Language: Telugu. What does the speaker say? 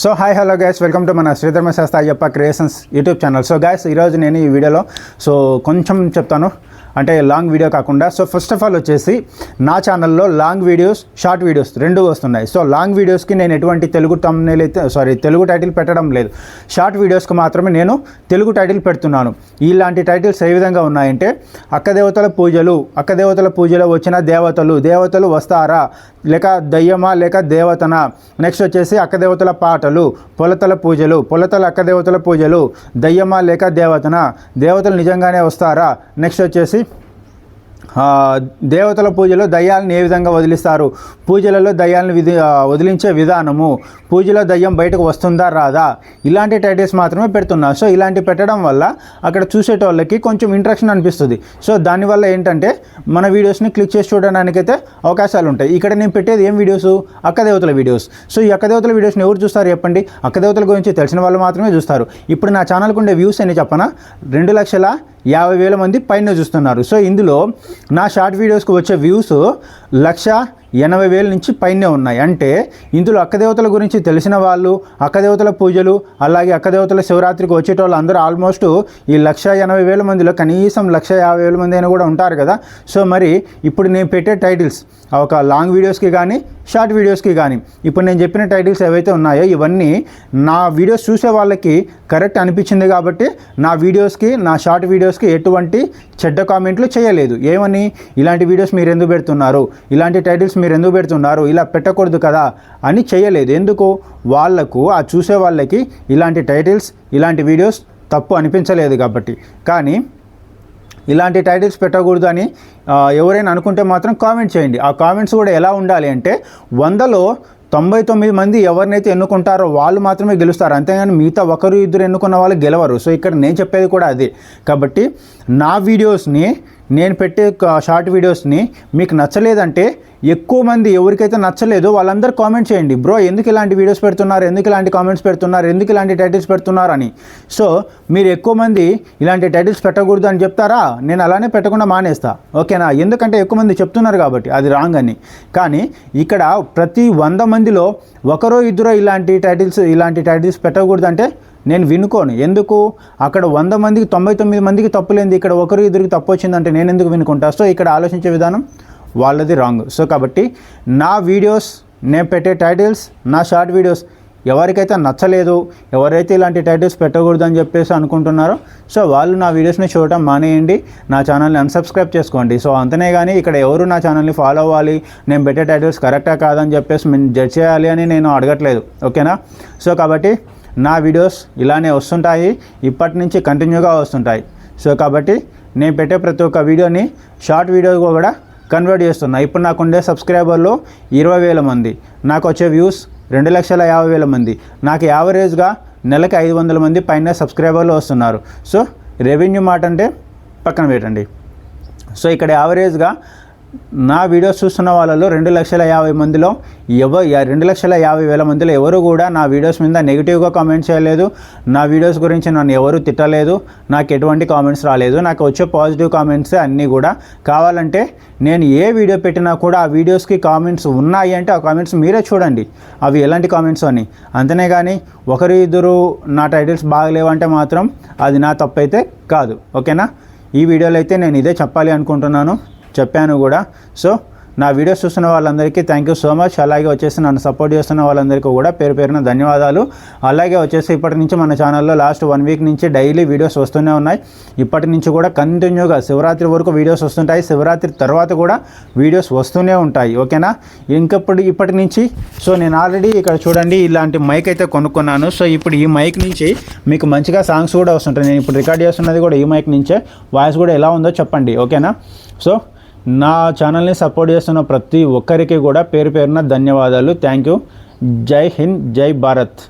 So hi hello guys, welcome to మన శ్రీధర్మ శాస్త్ర Ayyappa creations YouTube channel. So guys, ఈరోజు నేను ఈ వీడియోలో కొంచెం చెప్తాను, అంటే లాంగ్ వీడియో కాకుండా. సో ఫస్ట్ ఆఫ్ ఆల్ వచ్చేసి నా ఛానల్లో లాంగ్ వీడియోస్, షార్ట్ వీడియోస్ రెండు వస్తున్నాయి. సో లాంగ్ వీడియోస్కి నేను ఎటువంటి తెలుగు టైటిల్ పెట్టడం లేదు. షార్ట్ వీడియోస్కి మాత్రమే నేను తెలుగు టైటిల్ పెడుతున్నాను. ఇలాంటి టైటిల్స్ ఏ విధంగా ఉన్నాయంటే, అక్కదేవతల పూజలో వచ్చిన దేవతలు వస్తారా, లేక దయ్యమా లేక దేవతనా. నెక్స్ట్ వచ్చేసి అక్కదేవతల పాటలు, పొలతల అక్కదేవతల పూజలు, దయ్యమా లేక దేవతనా, దేవతలు నిజంగానే వస్తారా. నెక్స్ట్ వచ్చేసి దేవతల పూజలో దయ్యాలను ఏ విధంగా వదిలిస్తారు, పూజలలో దయ్యాలను వదిలించే విధానము, పూజలో దయ్యం బయటకు వస్తుందా రాదా, ఇలాంటి టైటిల్స్ మాత్రమే పెడుతున్నా. సో ఇలాంటి పెట్టడం వల్ల అక్కడ చూసేటోళ్ళకి కొంచెం ఇంట్రెక్షన్ అనిపిస్తుంది. సో దానివల్ల ఏంటంటే మన వీడియోస్ని క్లిక్ చేసి చూడడానికైతే అవకాశాలు ఉంటాయి. ఇక్కడ నేను పెట్టేది ఏం వీడియోస్, అక్కదేవతల వీడియోస్. సో ఈ అక్కదేవతల వీడియోస్ని ఎవరు చూస్తారు చెప్పండి? అక్కదేవతల గురించి తెలిసిన వాళ్ళు మాత్రమే చూస్తారు. ఇప్పుడు నా ఛానల్కి ఉండే వ్యూస్ అని చెప్పనా, 2,50,000 మంది పైన చూస్తున్నారు. సో ఇందులో నా షార్ట్ వీడియోస్కి వచ్చే వ్యూస్ 1,80,000 నుంచి పైనే ఉన్నాయి. అంటే ఇందులో అక్కదేవతల గురించి తెలిసిన వాళ్ళు, అక్కదేవతల పూజలు, అలాగే అక్కదేవతల శివరాత్రికి వచ్చేటోళ్ళు అందరూ ఆల్మోస్ట్ ఈ 1,80,000 మందిలో కనీసం 1,50,000 మంది అయినా కూడా ఉంటారు కదా. సో మరి ఇప్పుడు నేను పెట్టే టైటిల్స్ ఒక లాంగ్ వీడియోస్కి కానీ షార్ట్ వీడియోస్కి కానీ ఇప్పుడు నేను చెప్పిన టైటిల్స్ ఏవైతే ఉన్నాయో ఇవన్నీ నా వీడియోస్ చూసే వాళ్ళకి కరెక్ట్ అనిపించింది కాబట్టి నా వీడియోస్కి, నా షార్ట్ వీడియోస్కి ఎటువంటి చెడ్డ కామెంట్లు చేయలేదు. ఏమని, ఇలాంటి వీడియోస్ మీరు ఎందుకు పెడుతున్నారు, ఇలాంటి టైటిల్స్ మీరు ఎందుకు పెడుతున్నారు, ఇలా పెట్టకూడదు కదా అని చేయలేదు. ఎందుకు, వాళ్ళకు ఆ చూసే వాళ్ళకి ఇలాంటి టైటిల్స్, ఇలాంటి వీడియోస్ తప్పు అనిపించలేదు కాబట్టి. కానీ ఇలాంటి టైటిల్స్ పెట్టకూడదు అని ఎవరైనా అనుకుంటే మాత్రం కామెంట్ చేయండి. ఆ కామెంట్స్ కూడా ఎలా ఉండాలి అంటే, 100లో 99 మంది ఎవరినైతే ఎన్నుకుంటారో వాళ్ళు మాత్రమే గెలుస్తారు, అంతేగాని మిగతా ఒకరు ఇద్దరు ఎన్నుకున్న వాళ్ళు గెలవరు. సో ఇక్కడ నేను చెప్పేది కూడా అదే. కాబట్టి నా వీడియోస్ని, నేను పెట్టే షార్ట్ వీడియోస్ని మీకు నచ్చలేదంటే, ఎక్కువ మంది ఎవరికైతే నచ్చలేదో వాళ్ళందరూ కామెంట్ చేయండి, బ్రో ఎందుకు ఇలాంటి వీడియోస్ పెడుతున్నారు, ఎందుకు ఇలాంటి కామెంట్స్ పెడుతున్నారు, ఎందుకు ఇలాంటి టైటిల్స్ పెడుతున్నారు అని. సో మీరు ఎక్కువ మంది ఇలాంటి టైటిల్స్ పెట్టకూడదు అని చెప్తారా, నేను అలానే పెట్టకుండా మానేస్తా, ఓకేనా? ఎందుకంటే ఎక్కువ మంది చెప్తున్నారు కాబట్టి అది రాంగ్ అని. కానీ ఇక్కడ ప్రతి 100 మందిలో ఒకరో ఇద్దరో ఇలాంటి టైటిల్స్ పెట్టకూడదు అంటే నేను వినుకోను. ఎందుకు, అక్కడ 100 మందికి 99 మందికి తప్పులేంది, ఇక్కడ ఒకరు ఇద్దరికి తప్పు వచ్చిందంటే నేను ఎందుకు వినుకుంటా? సో ఇక్కడ ఆలోచించే విధానం వాళ్ళది రాంగ్. సో కాబట్టి నా వీడియోస్, నేను పెట్టే టైటిల్స్, నా షార్ట్ వీడియోస్ ఎవరికైతే నచ్చలేదు, ఎవరైతే ఇలాంటి టైటిల్స్ పెట్టకూడదు అని చెప్పేసి అనుకుంటున్నారో సో వాళ్ళు నా వీడియోస్ని చూడటం మానేయండి, నా ఛానల్ని అన్సబ్స్క్రైబ్ చేసుకోండి. సో అంతనే కానీ ఇక్కడ ఎవరు నా ఛానల్ని ఫాలో అవ్వాలి, నేను పెట్టే టైటిల్స్ కరెక్టా కాదని చెప్పేసి నేను జడ్జ్ చేయాలి అని నేను అడగట్లేదు, ఓకేనా? సో కాబట్టి నా వీడియోస్ ఇలానే వస్తుంటాయి, ఇప్పటి నుంచి కంటిన్యూగా వస్తుంటాయి. సో కాబట్టి నేను పెట్టే ప్రతి ఒక్క వీడియోని షార్ట్ వీడియోగా కూడా కన్వర్ట్ చేస్తున్నా. ఇప్పుడు నాకు ఉండే సబ్స్క్రైబర్లు 20,000 మంది, నాకు వచ్చే వ్యూస్ 2,50,000 మంది, నాకు యావరేజ్గా నెలకి 500 మంది పైన సబ్స్క్రైబర్లు వస్తున్నారు. సో రెవెన్యూ మాట అంటే పక్కన పెట్టండి. సో ఇక్కడ యావరేజ్గా నా వీడియోస్ చూస్తున్న వాళ్ళలో 2,50,000 మందిలో 2,50,000 మందిలో ఎవరు కూడా నా వీడియోస్ మీద నెగిటివ్గా కామెంట్ చేయలేదు, నా వీడియోస్ గురించి నన్ను ఎవరు తిట్టలేదు, నాకు ఎటువంటి కామెంట్స్ రాలేదు. నాకు వచ్చే పాజిటివ్ కామెంట్సే అన్నీ కూడా. కావాలంటే నేను ఏ వీడియో పెట్టినా కూడా ఆ వీడియోస్కి కామెంట్స్ ఉన్నాయి అంటే ఆ కామెంట్స్ మీరే చూడండి అవి ఎలాంటి కామెంట్స్ అని. అంతనే కానీ ఒకరు ఇద్దరు నా టైటిల్స్ బాగలేవంటే మాత్రం అది నా తప్పైతే కాదు, ఓకేనా? ఈ వీడియోలో అయితే నేను ఇదే చెప్పాలి అనుకుంటున్నాను, చెప్పాను కూడా. సో నా వీడియోస్ చూస్తున్న వాళ్ళందరికీ థ్యాంక్ యూ సో మచ్. అలాగే వచ్చేసి నన్ను సపోర్ట్ చేస్తున్న వాళ్ళందరికీ కూడా పేరు పేరున ధన్యవాదాలు. అలాగే వచ్చేసి ఇప్పటి నుంచి మన ఛానల్లో లాస్ట్ 1 వీక్ నుంచి డైలీ వీడియోస్ వస్తూనే ఉన్నాయి. ఇప్పటి నుంచి కూడా కంటిన్యూగా శివరాత్రి వరకు వీడియోస్ వస్తుంటాయి, శివరాత్రి తర్వాత కూడా వీడియోస్ వస్తూనే ఉంటాయి, ఓకేనా? ఇప్పటి నుంచి సో నేను ఆల్రెడీ ఇక్కడ చూడండి ఇలాంటి మైక్ అయితే కొనుక్కున్నాను. సో ఇప్పుడు ఈ మైక్ నుంచి మీకు మంచిగా సాంగ్స్ కూడా వస్తుంటాయి. నేను ఇప్పుడు రికార్డ్ చేస్తున్నది కూడా ఈ మైక్ నుంచే. వాయిస్ కూడా ఎలా ఉందో చెప్పండి, ఓకేనా? సో నా ఛానల్ని సపోర్ట్ చేస్తున్న ప్రతి ఒక్కరికి కూడా పేరు పేరున ధన్యవాదాలు. Thank you. జై హింద్, జై భారత్.